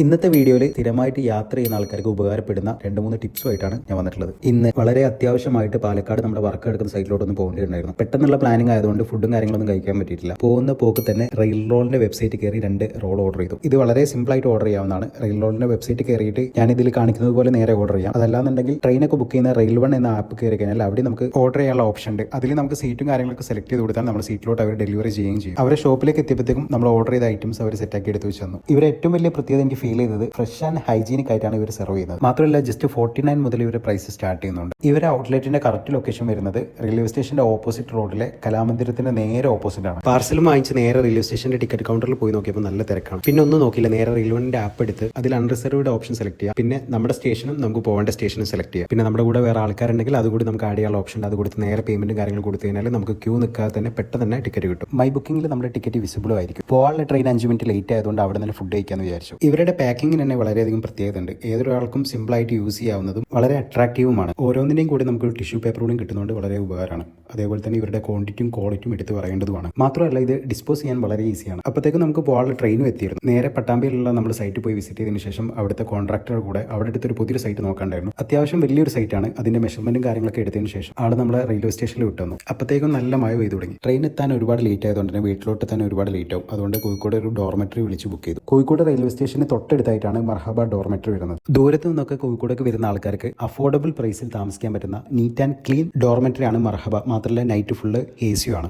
ഇന്നത്തെ വീഡിയോയിൽ സ്ഥിരമായിട്ട് യാത്ര ചെയ്യുന്ന ആൾക്കാർക്ക് ഉപകാരപ്പെടുന്ന 2-3 ടിപ്സുമായിട്ടാണ് ഞാൻ വന്നിട്ടുള്ളത്. ഇന്ന് വളരെ അത്യാവശ്യമായിട്ട് പാലക്കാട് നമ്മുടെ വർക്ക് എടുക്കുന്ന സൈറ്റിലോട്ടൊന്ന് പോകേണ്ടിയിട്ടുണ്ടായിരുന്നു. പെട്ടെന്നുള്ള പ്ലാനിങ് ആയതുകൊണ്ട് ഫുഡും കാര്യങ്ങളൊന്നും കഴിക്കാൻ പറ്റിയിട്ടില്ല. പോകുന്ന പോക്ക് തന്നെ റെയിൽ റോളിന്റെ വെബ്സൈറ്റ് കയറി 2 റോൾ ഓർഡർ ചെയ്തു. ഇത് വളരെ സിമ്പിൾ ആയിട്ട് ഓർഡർ ചെയ്യാവുന്നതാണ്. റെയിൽ റോളിന്റെ വെബ്സൈറ്റ് കയറിയിട്ട് ഞാൻ ഇതിൽ കാണിക്കുന്നത് പോലെ നേരെ ഓർഡർ ചെയ്യാം. അതല്ലാന്നുണ്ടെങ്കിൽ ട്രെയിനൊക്കെ ബുക്ക് ചെയ്യുന്ന റെയിൽ വൺ എന്ന ആപ്പ് കയറി കഴിഞ്ഞാൽ അവിടെ നമുക്ക് ഓർഡർ ചെയ്യാനുള്ള ഓപ്ഷൻ ഉണ്ട്. അതിൽ നമുക്ക് സീറ്റും കാര്യങ്ങളൊക്കെ സെലക്ട് ചെയ്ത് കൊടുത്താൽ നമ്മുടെ സീറ്റിലോട്ട് അവർ ഡെലിവറി ചെയ്യുകയും ചെയ്യും. അവരുടെ ഷോപ്പിലേക്ക് എത്തിയപ്പോഴത്തേക്കും നമ്മൾ ഓർഡർ ചെയ്ത ഐറ്റംസ് അവർ സെറ്റാക്കി എടുത്ത് വെച്ച് തന്നു. ഇവർ ഏറ്റവും വലിയ പ്രത്യേകത എനിക്ക് ഫീൽ ചെയ്തത് ഫ്രഷ് ആൻഡ് ഹൈജീനിക് ആയിട്ടാണ് ഇവർ സെർവ് ചെയ്യുന്നത്. മാത്രമല്ല ജസ്റ്റ് 49 മുതൽ ഇവർ പ്രൈസ് സ്റ്റാർട്ട് ചെയ്യുന്നുണ്ട്. ഇവരുടെ ഔട്ട്ലെറ്റിന്റെ കറക്റ്റ് ലൊക്കേഷൻ വരുന്നത് റെയിൽവേ സ്റ്റേഷന്റെ ഓപ്പോസിറ്റ് റോഡിലെ കലാമന്ദിരത്തിന്റെ നേരെ ഓപ്പോസിറ്റ് ആണ്. പാർസലും വാങ്ങിച്ച് നേരെ റെയിൽവേ സ്റ്റേഷന്റെ ടിക്കറ്റ് കൗണ്ടറിൽ പോയി നോക്കിയപ്പോൾ നല്ല തിരക്കാണ്. പിന്നെ ഒന്നും നോക്കില്ല, നേരെ റെയിൽവേന്റെ ആപ്പ് എടുത്ത് അതിൽ അൺറിസർവ്ഡ് ഓപ്ഷൻ സെലക്ട് ചെയ്യാം. പിന്നെ നമ്മുടെ സ്റ്റേഷനും നമുക്ക് പോകേണ്ട സ്റ്റേഷനും സെലക്ട് ചെയ്യാം. പിന്നെ നമ്മുടെ കൂടെ വേറെ ആൾക്കാരുണ്ടെങ്കിൽ അതുകൂടി നമുക്ക് ആഡ് ചെയ്യാനുള്ള ഓപ്ഷൻ ഉണ്ട്. അത് കൊടുത്ത് നേരെ പേയ്മെന്റും കാര്യങ്ങൾ കൊടുത്തു കഴിഞ്ഞാൽ നമുക്ക് ക്യൂ നിൽക്കാതെ തന്നെ പെട്ടെന്ന് തന്നെ ടിക്കറ്റ് കിട്ടും. മൈ ബുക്കിംഗിൽ നമ്മുടെ ടിക്കറ്റ് വിസിബിളും ആയിരിക്കും. പോകാനുള്ള ട്രെയിൻ 5 മിനിറ്റ് ലേറ്റ് ആയതുകൊണ്ട് അവിടെ നിന്ന് ഫുഡ് കഴിക്കാമെന്ന് വിചാരിച്ചു. ഇവരുടെ പാക്കിങ്ങിന് തന്നെ വളരെയധികം പ്രത്യേകത ഉണ്ട്. ഏതൊരാൾക്കും സിമ്പിളായിട്ട് യൂസ് ചെയ്യാവുന്നതും വളരെ അട്രാക്റ്റീവുമാണ്. ഓരോന്നിൻ്റെയും കൂടി നമുക്ക് ടിഷ്യൂ പേപ്പർ കൂടി കിട്ടുന്നതുകൊണ്ട് വളരെ ഉപകാരമാണ്. അതേപോലെ തന്നെ ഇവരുടെ ക്വാണ്ടിറ്റിയും ക്വാളിറ്റിയും എടുത്ത് പറയേണ്ടതുമാണ്. മാത്രമല്ല ഇത് ഡിസ്പോസ് ചെയ്യാൻ വളരെ ഈസിയാണ്. അപ്പോഴത്തേക്കും നമുക്ക് പോകാനുള്ള ട്രെയിനും എത്തിയിരുന്നു. നേരെ പട്ടാമ്പിയിലുള്ള നമ്മുടെ സൈറ്റിൽ പോയി വിസിറ്റ് ചെയ്തതിനു ശേഷം അവിടുത്തെ കോൺട്രാക്ടർ കൂടെ അവിടെ അടുത്തൊരു പുതിയൊരു സൈറ്റ് നോക്കാണ്ടായിരുന്നു. അത്യാവശ്യം വലിയൊരു സൈറ്റാണ്. അതിന്റെ മെഷർമെന്റും കാര്യങ്ങളൊക്കെ എടുത്തതിന് ശേഷം ആൾ നമ്മളെ റെയിൽവേ സ്റ്റേഷനിൽ വിട്ടുവന്നു. അപ്പോഴത്തേക്കും നല്ല മഴ പെയ്തു തുടങ്ങി. ട്രെയിൻ എത്താൻ ഒരുപാട് ലേറ്റ് ആയതുകൊണ്ട് തന്നെ വീട്ടിലോട്ട് തന്നെ ഒരുപാട് ലേറ്റ് ആവും. അതുകൊണ്ട് കോഴിക്കോട് ഒരു ഡോർമെറ്ററി വിളിച്ച് ബുക്ക് ചെയ്തു. കോഴിക്കോട് റെയിൽവേ സ്റ്റേഷന് തൊട്ടടുത്തായിട്ടാണ് മർഹബ ഡോർമെറ്ററി വരുന്നത്. ദൂരത്ത് നിന്നൊക്കെ കോഴിക്കോടേക്ക് വരുന്ന ആൾക്കാർക്ക് അഫോർഡബിൾ പ്രൈസിൽ താമസിക്കാൻ പറ്റുന്ന നീറ്റ് ആൻഡ് ക്ലീൻ ഡോർമെറ്ററി ആണ് മർഹബ. മാത്രമല്ല നൈറ്റ് ഫുള്ള് AC ആണ്.